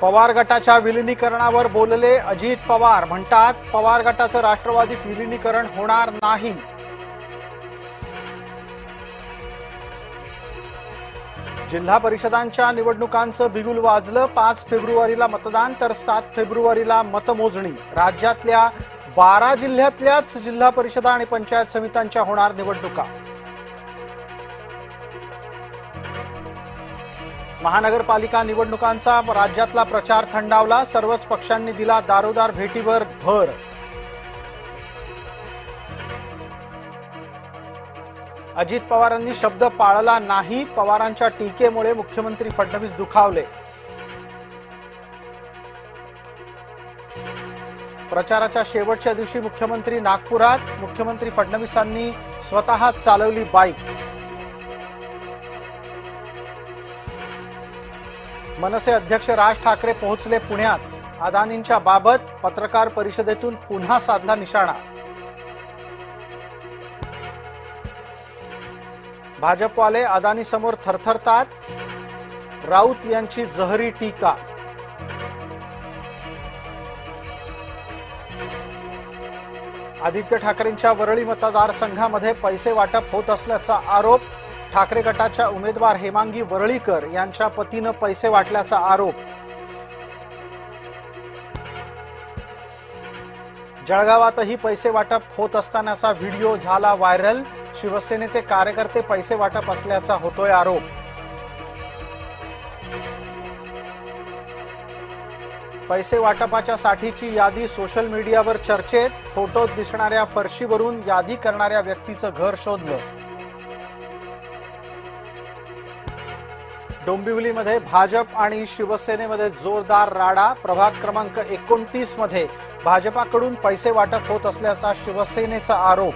पवार गटाच्या विलीनीकरणावर बोलले अजित पवार, म्हणतात पवार गटाचं राष्ट्रवादीत विलीनीकरण होणार नाही। जिल्हा परिषदांच्या निवडणुकांचं बिगुल वाजलं। 5 फेब्रुवारीला मतदान तर 7 फेब्रुवारीला मतमोजणी। राज्यातल्या 12 जिल्ह्यातल्याच जिल्हा परिषदा आणि पंचायत समित्यांच्या होणार निवडणुका। महानगरपालिका निवडणुकांचा राज्यातला प्रचार थंडावला। सर्वच पक्षांनी दिला दारोदार भेटीवर भर। अजित पवारांनी शब्द पाळला नाही। पवारांच्या टीकेमुळे मुख्यमंत्री फडणवीस दुखावले। प्रचाराच्या शेवटच्या दिवशी मुख्यमंत्री नागपुरात। मुख्यमंत्री फडणवीसांनी स्वतः चालवली बाईक। मनसे अध्यक्ष राज ठाकरे पोहोचले पुण्यात। अदानींच्या बाबत पत्रकार परिषदेतून पुन्हा साधला निशाणा। भाजपवाले अदानी समोर थरथरतात। राऊत यांची जहरी टीका। आदित्य ठाकरेंच्या वरळी मतदारसंघामध्ये पैसे वाटप होत असल्याचा आरोप। ठाकरे गटाच्या उमेदवार हेमांगी वरळीकर यांच्या पतीनं पैसे वाटल्याचा आरोप। जळगावातही पैसे वाटप होत असतानाचा व्हिडिओ झाला व्हायरल। शिवसेनेचे कार्यकर्ते पैसे वाटप असल्याचा होतोय आरोप। पैसे वाटपाच्या साठीची यादी सोशल मीडियावर चर्चेत। फोटोत दिसणाऱ्या फरशीवरून यादी करणाऱ्या व्यक्तीचं घर शोधलं। डोंबिवलीमध्ये भाजप आणि शिवसेनेमध्ये जोरदार राडा। प्रभाग क्रमांक 29 मध्ये भाजपाकडून पैसे वाटप होत असल्याचा शिवसेनेचा आरोप।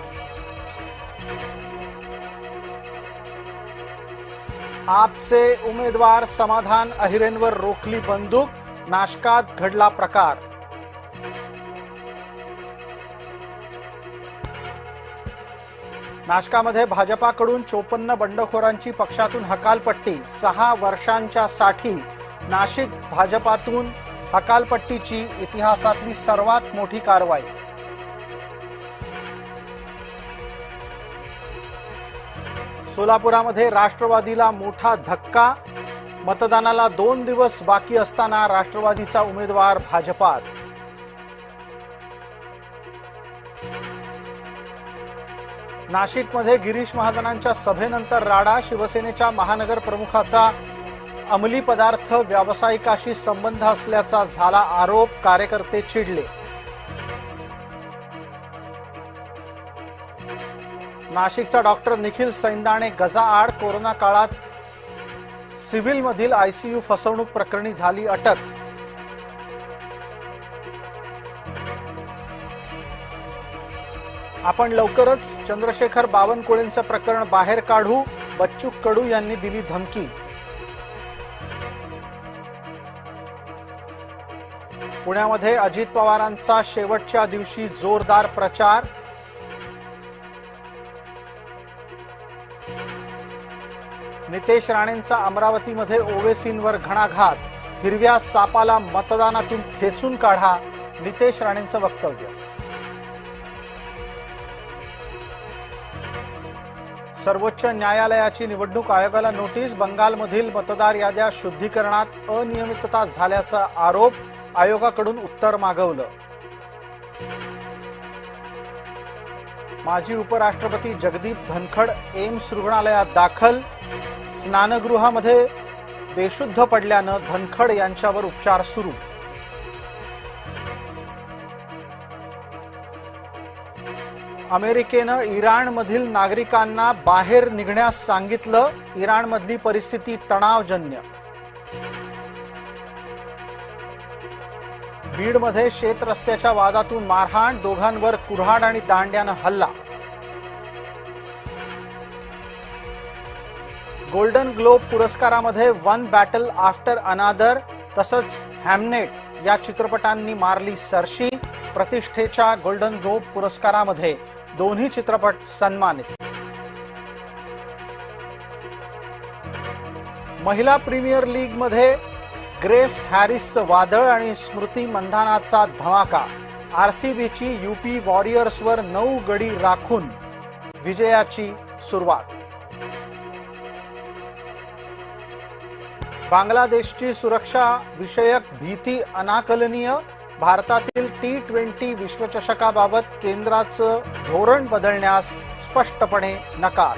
आपचे उमेदवार समाधान अहिरेंवर रोखली बंदूक। नाशकात घडला प्रकार। नाशकामध्ये भाजपाकडून 54 बंडखोरांची पक्षातून हकालपट्टी। 6 वर्षांच्या साठी नाशिक भाजपातून हकालपट्टीची इतिहासातली सर्वात मोठी कारवाई। सोलापुरामध्ये राष्ट्रवादीला मोठा धक्का। मतदानाला 2 दिवस बाकी असताना राष्ट्रवादीचा उमेदवार भाजपात। नाशिकमध्ये गिरीश महाजनांच्या सभेनंतर राडा। शिवसेनेच्या महानगर प्रमुखाचा अंमली पदार्थ व्यावसायिकाशी संबंध असल्याचा झाला आरोप। कार्यकर्ते चिडले। नाशिकचा डॉक्टर निखिल सैंदाणे गजाआड। कोरोना काळात सिव्हिलमधील आयसीयू फसवणूक प्रकरणी झाली अटक। आपण लवकरच चंद्रशेखर बावनकुळेंचं प्रकरण बाहेर काढू, बच्चू कडू यांनी दिली धमकी। पुण्यामध्ये अजित पवारांचा शेवटच्या दिवशी जोरदार प्रचार। नितेश राणेंचा अमरावतीमध्ये ओवेसींवर घणाघात। हिरव्या सापाला मतदानातून खेचून काढा, नितेश राणेंचं वक्तव्य। सर्वोच्च न्यायालयाची निवडणूक आयोगाला नोटीस। बंगालमधील मतदार याद्या शुद्धीकरणात अनियमितता झाल्याचा आरोप। आयोगाकडून उत्तर मागवलं। माजी उपराष्ट्रपती जगदीप धनखड एम्स रुग्णालयात दाखल। स्नानगृहामध्ये बेशुद्ध पडल्यानं धनखड यांच्यावर उपचार सुरू। अमेरिकेनं इराणमधील नागरिकांना बाहेर निघण्यास सांगितलं। इराणमधली परिस्थिती तणावजन्य। बीडमध्ये शेत रस्त्याच्या वादातून मारहाण। दोघांवर कुऱ्हाड आणि दांड्यानं हल्ला। गोल्डन ग्लोब पुरस्कारामध्ये वन बॅटल आफ्टर अनादर तसंच हॅमनेट या चित्रपटांनी मारली सरशी। प्रतिष्ठेच्या गोल्डन ग्लोब पुरस्कारामध्ये दोन्ही चित्रपट सन्मानित। महिला प्रीमियर लीगमध्ये ग्रेस हॅरिसचं वादळ आणि स्मृती मंधानाचा धमाका. आरसीबीची यूपी वॉरियर्सवर 9 गडी राखून विजयाची सुरुवात. बांगलादेशची सुरक्षा विषयक भीती अनाकलनीय. भारतातील T20 विश्वचषकाबाबत केंद्राचं धोरण बदलण्यास स्पष्टपणे नकार.